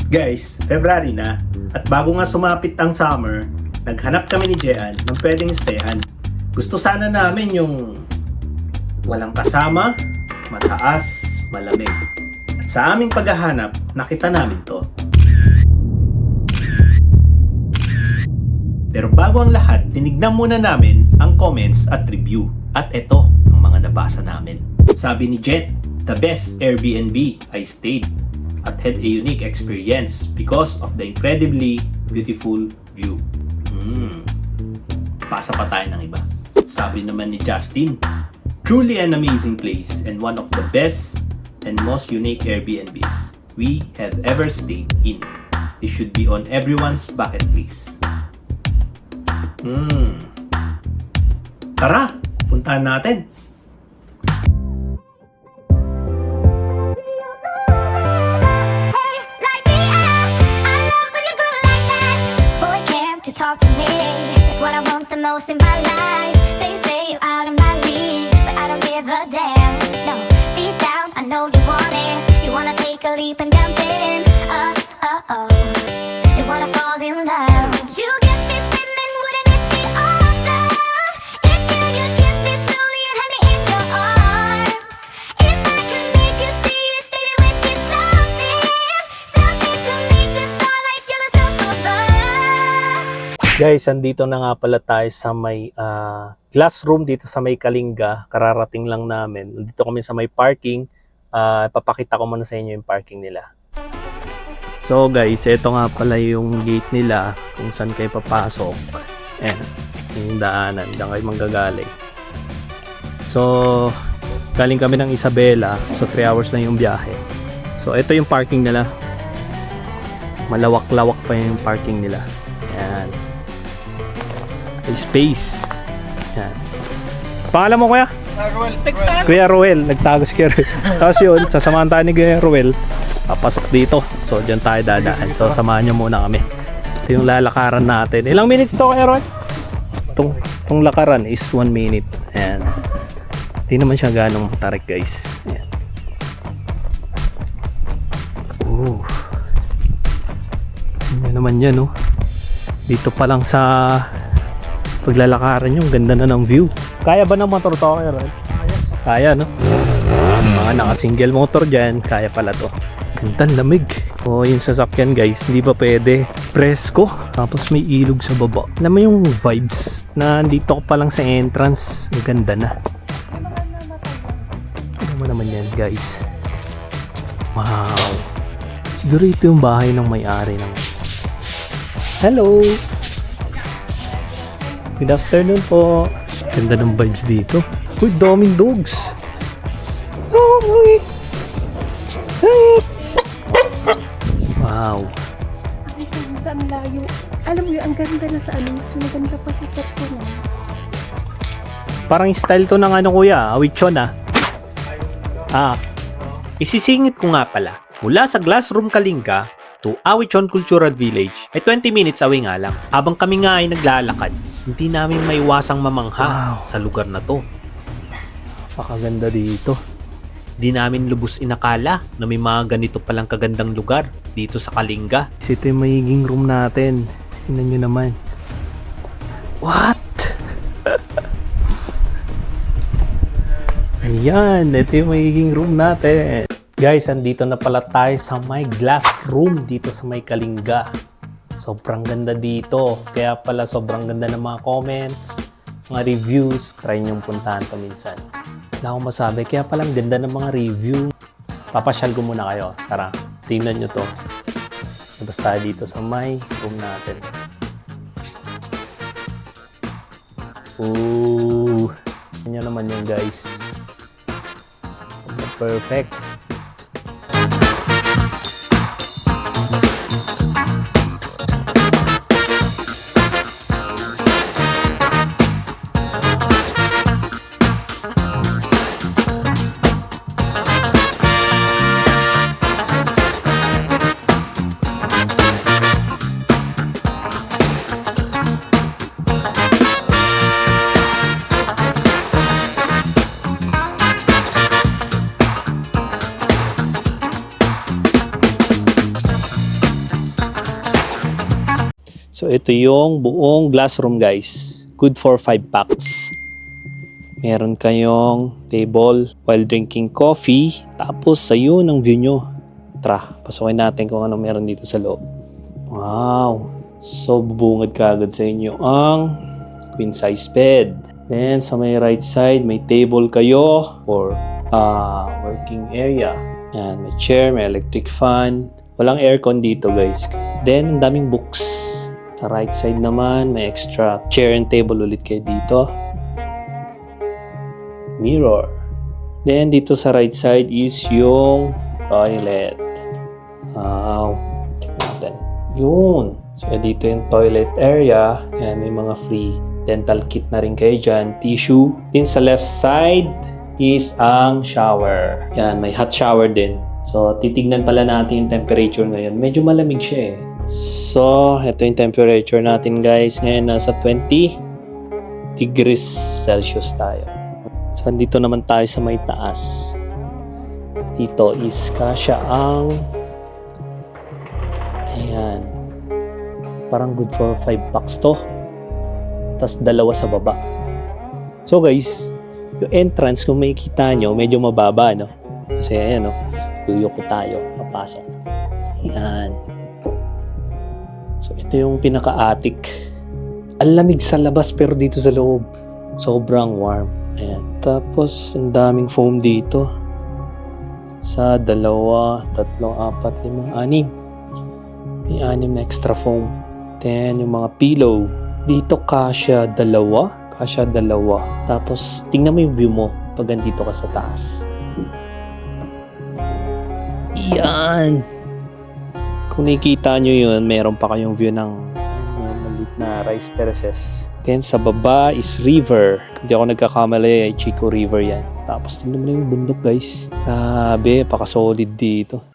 Guys, February na at bago nga sumapit ang summer, naghanap kami ni Jean ng pwedeng stayan. Gusto sana namin yung walang kasama, mataas, malamig. At sa aming paghahanap, nakita namin to. Pero bago ang lahat, tinignan muna namin ang comments at review. At ito ang mga nabasa namin. Sabi ni Jet, the best Airbnb I stayed at had a unique experience because of the incredibly beautiful view. Pasa pa tayo ng iba. Sabi naman ni Justin, truly an amazing place and one of the best and most unique Airbnbs we have ever stayed in. This should be on everyone's bucket list. Tara, puntahan natin. Talk to me, it's what I want the most in my life. They say you're out of my league, but I don't give a damn. No, deep down I know you want it. You wanna take a leap and jump in. You wanna fall in love. You get me spinning, wouldn't it be awesome if you just kiss me slowly and have me in your arms? If I could make you see it, baby, with me something to make the starlight jealous up above. Guys, andito na nga pala tayo sa may glass room dito sa may Kalinga. Kararating lang namin. Dito kami sa may parking. Papakita ko muna sa inyo yung parking nila. So guys, ito nga pala yung gate nila kung saan kayo papasok. Ayan, yung daanan. Diyan kayo manggagaling. So, galing kami ng Isabela. So, 3 hours lang yung biyahe. So, ito yung parking nila. Malawak-lawak pa yung parking nila. Ayan. Space. Yan. Pangalan mo, kuya? Kuya Ruel. Nagtago si Kuya Ruel. Tapos yun, sasamahan tayo ni Kuya Ruel. Papasok dito. So, dyan tayo dadaan. So, samahan nyo muna kami. Ito yung lalakaran natin. Ilang minutes to, Kuya Ruel? Itong lakaran is 1 minute. Ayan. Hindi naman siya ganong matarik, guys. Ayan. Ooh. Ano naman yan, no? Dito pa lang sa paglalakaran yung ganda na ng view. Kaya ba ng motor to? Kaya, no? Mga naka-single motor dyan, kaya pala to. Ganda, lamig. O, yung sasakyan, guys, hindi pa pwede. Presko. Tapos may ilog sa baba. Alam mo yung vibes na dito ko pa lang sa entrance. Ang ganda na. Ano mo naman yan, guys? Wow. Siguro ito yung bahay ng may-ari ng... Hello! Good afternoon po. Ganda ng vibes dito. Uy, daming dogs. Wow. Ang layo. Alam mo yun, ang ganda na sa ano, mas maganda pa sa personal. Parang style to ng ano, kuya, Awichon Isisingit ko nga pala, mula sa Glassroom Kalinga to Awichon Cultural Village ay 20 minutes away nga lang. Habang kami nga ay naglalakad, hindi namin maiwasang mamangha sa lugar na to. Pakaganda dito. Di namin lubos inakala na may mga ganito palang kagandang lugar dito sa Kalinga. Ito yung magiging room natin. Tingnan nyo naman. What? Ayan, ito yung magiging room natin. Guys, andito na pala tayo sa may glass room dito sa may Kalinga. Sobrang ganda dito. Kaya pala sobrang ganda ng mga comments, mga reviews. Try nyong puntahan to minsan. Wala akong masabi. Kaya palang ganda ng mga review. Papasyal ko muna kayo. Tara, tingnan nyo to. Labas tayo dito sa may room natin. Ooh. Tingnan nyo naman yun, guys. Sobrang perfect. So ito yung buong glass room guys. Good for 5 packs. Meron kayong table while drinking coffee. Tapos ayun ang view nyo. Tara, pasukin natin kung ano meron dito sa loob. Wow! So bubungad ka agad sa inyo ang queen size bed. Then sa may right side, may table kayo for working area. Yan, may chair, may electric fan. Walang aircon dito guys. Then ang daming books. Sa right side naman, may extra chair and table ulit kayo dito. Mirror. Then dito sa right side is yung toilet. Wow. Check natin. Yun. So dito yung toilet area. Yan, may mga free dental kit na rin kayo dyan. Tissue. Then sa left side is ang shower. Yan, may hot shower din. So titignan pala natin yung temperature ngayon. Medyo malamig siya eh. So ito yung temperature natin guys. Ngayon nasa 20 degrees Celsius tayo. So, dito naman tayo sa may taas. Dito is kasya ang... Ayan. Parang good for 5 packs to. Tapos 2 sa baba. So guys, yung entrance kung makikita nyo, medyo mababa, no? Kasi ayan, no? Yuyuko tayo. Papasok. Ayan. So, ito yung pinaka-attic. Ang lamig sa labas pero dito sa loob, sobrang warm. Ayan. Tapos, ang daming foam dito. Sa 2, 3, 4, 5, 6. May 6 na extra foam. Then, yung mga pillow. Dito, kasya 2. Kasya 2. Tapos, tingnan mo yung view mo pag andito ka sa taas. Yan! Kung nakikita nyo yun, meron pa kayong view ng maliit na rice terraces. Then sa baba is river. Hindi ako nagkakamali, ay Chico River yan. Tapos tingnan mo na yung bundok guys. Grabe, paka-solid dito.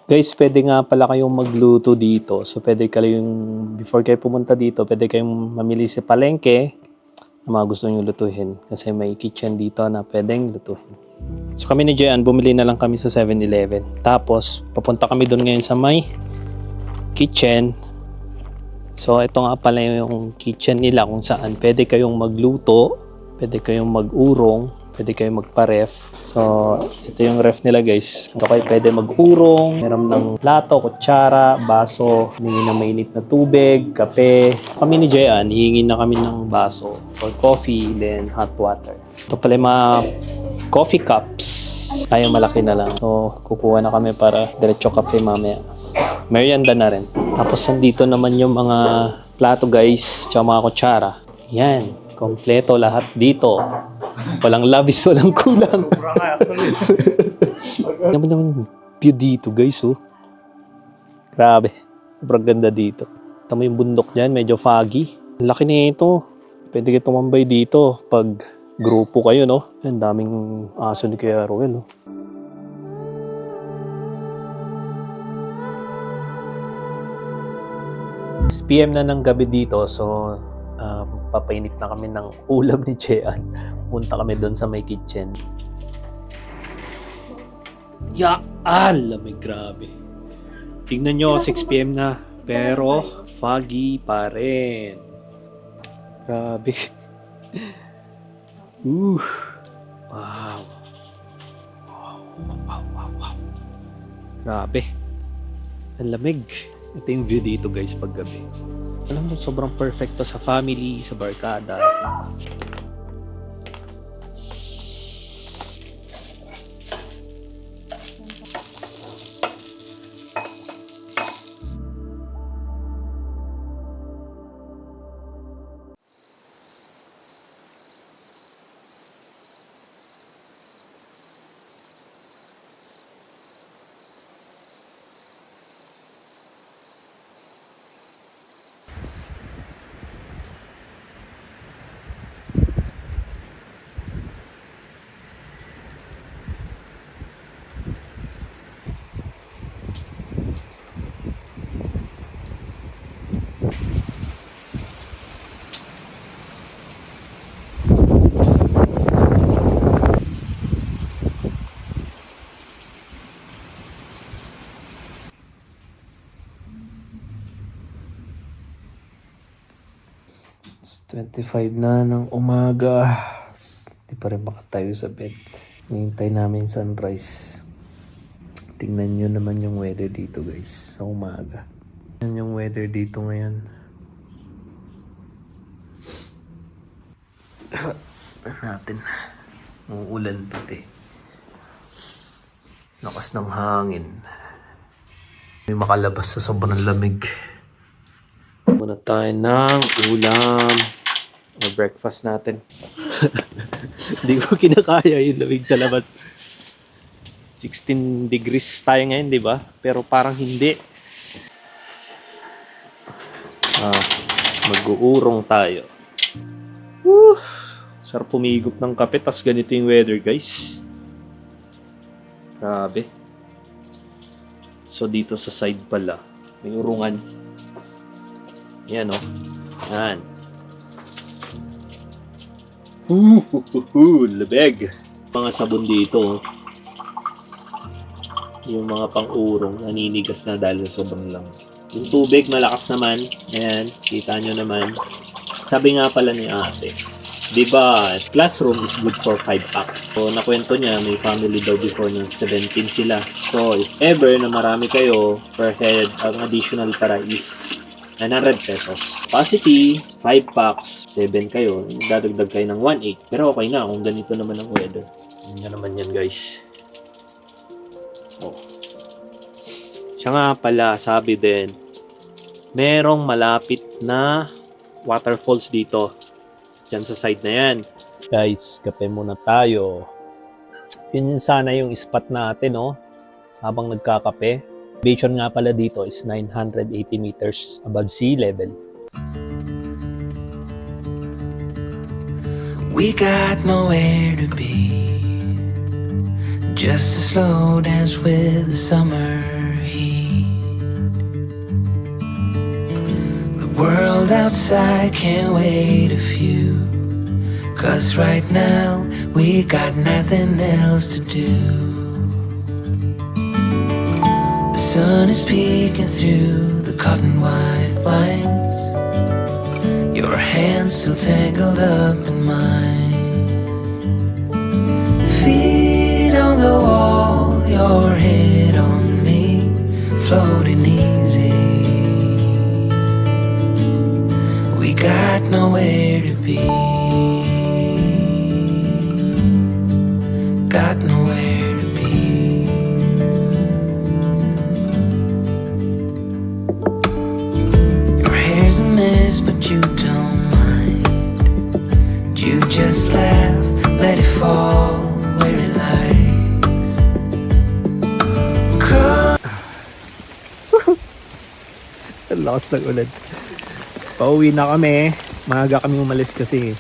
Guys, pwede nga pala kayong magluto dito. So, pwede kayong, before kayo pumunta dito, pwede kayong mamili sa palengke na mga gusto nyo lutuhin. Kasi may kitchen dito na pwedeng lutuhin. So, kami ni Jean, bumili na lang kami sa 7-Eleven. Tapos, papunta kami doon ngayon sa may kitchen. So, ito nga pala yung kitchen nila kung saan pwede kayong magluto, pwede kayong mag-urong, Pwede kayo magpa-ref. So, ito yung ref nila guys. Ito kayo pwede mag-urong. Meron ng plato, kutsara, baso, humingi ng mainit na tubig, kape. Kami ni Jayan, hihingi na kami ng baso or coffee, then hot water. Ito pala yung mga coffee cups. Ay, malaki na lang. So, kukuha na kami para diretso kape mamaya. Merienda na rin. Tapos, nandito naman yung mga plato guys, tsaka mga kutsara. Yan, kompleto lahat dito. Walang labis, walang kulang. naman view dito guys, oh. Grabe. Sobrang ganda dito. Tama yung bundok dyan, medyo foggy. Ang laki nito. Pwede kayo tumambay dito pag grupo kayo, no? Ang daming aso ni Kuya Ruel, oh. 6 PM na ng gabi dito, so papainit na kami ng ulam ni Jean. Punta kami doon sa may kitchen. Lamig, grabe. Tingnan nyo, 6 PM na, pero foggy pa rin. Grabe. Wow. Wow. Grabe. Ang lamig. Ito yung view dito guys pag gabi. Alam mo, sobrang perfecto sa family, sa barkada. It's 25 na ng umaga. Hindi pa rin makatayo sa bed. Hintay namin sunrise. Tingnan nyo naman yung weather dito guys sa umaga. Yan yung weather dito ngayon. Natin. Uulan pati. Lakas ng hangin. May makalabas sa sobrang lamig. Muna tayo ng ulam. Breakfast natin. Hindi ko kinakaya yung lamig sa labas. 16 degrees tayo ngayon, di ba? Pero parang hindi. Mag-uurong tayo. Woo! Sarap pumigop ng kape, tas ganito yung weather, guys. Grabe. So, dito sa side pala, may urungan. Yan, oh. Yan. Labeg. Mga sabon dito, oh. Yung mga pang-urong, naninigas na dahil sa sobrang lang. Yung tubig, malakas naman. Ayan, kita nyo naman. Sabi nga pala ni ate, diba, classroom is good for 5 packs. So, nakwento niya, may family daw before ng 17 sila. So, if ever na marami kayo per head, ang additional para is 900 pesos. Capacity, 5 packs, 7 kayo. Dadagdag kayo ng 1.8. Pero okay na kung ganito naman ang weather. Yan naman yan, guys. Oh. Siya nga pala, sabi din, merong malapit na waterfalls dito. Diyan sa side na yan. Guys, kape muna tayo. Yun sana yung spot natin, no? Habang nagkakape. Elevation nga pala dito is 980 meters above sea level. We got nowhere to be, just a slow dance with the summer heat. The world outside can't wait a few, 'cause right now we got nothing else to do. The sun is peeking through the cotton white blinds, your hands still tangled up in mine. nowhere to be. Got nowhere to be. Your hair's a mess, but you don't mind. You just laugh, let it fall where it lies. Ang lakas ng ulan. Pauwi na kami. Maaga kami umalis kasi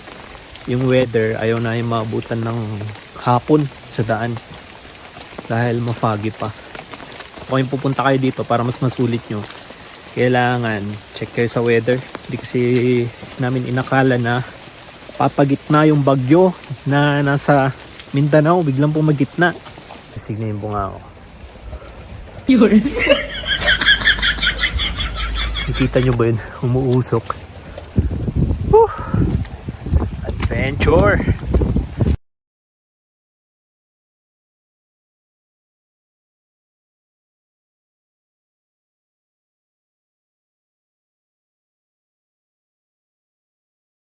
yung weather ayaw na yung maabutan ng hapon sa daan. Dahil mafoggy pa. So kung pupunta kayo dito para mas masulit nyo, kailangan check kayo sa weather. Hindi kasi namin inakala na papagitna yung bagyo na nasa Mindanao. Biglang pumagitna. Tignan yung bunga ko. Nakita nyo ba yun? Umuusok. Woo! Adventure!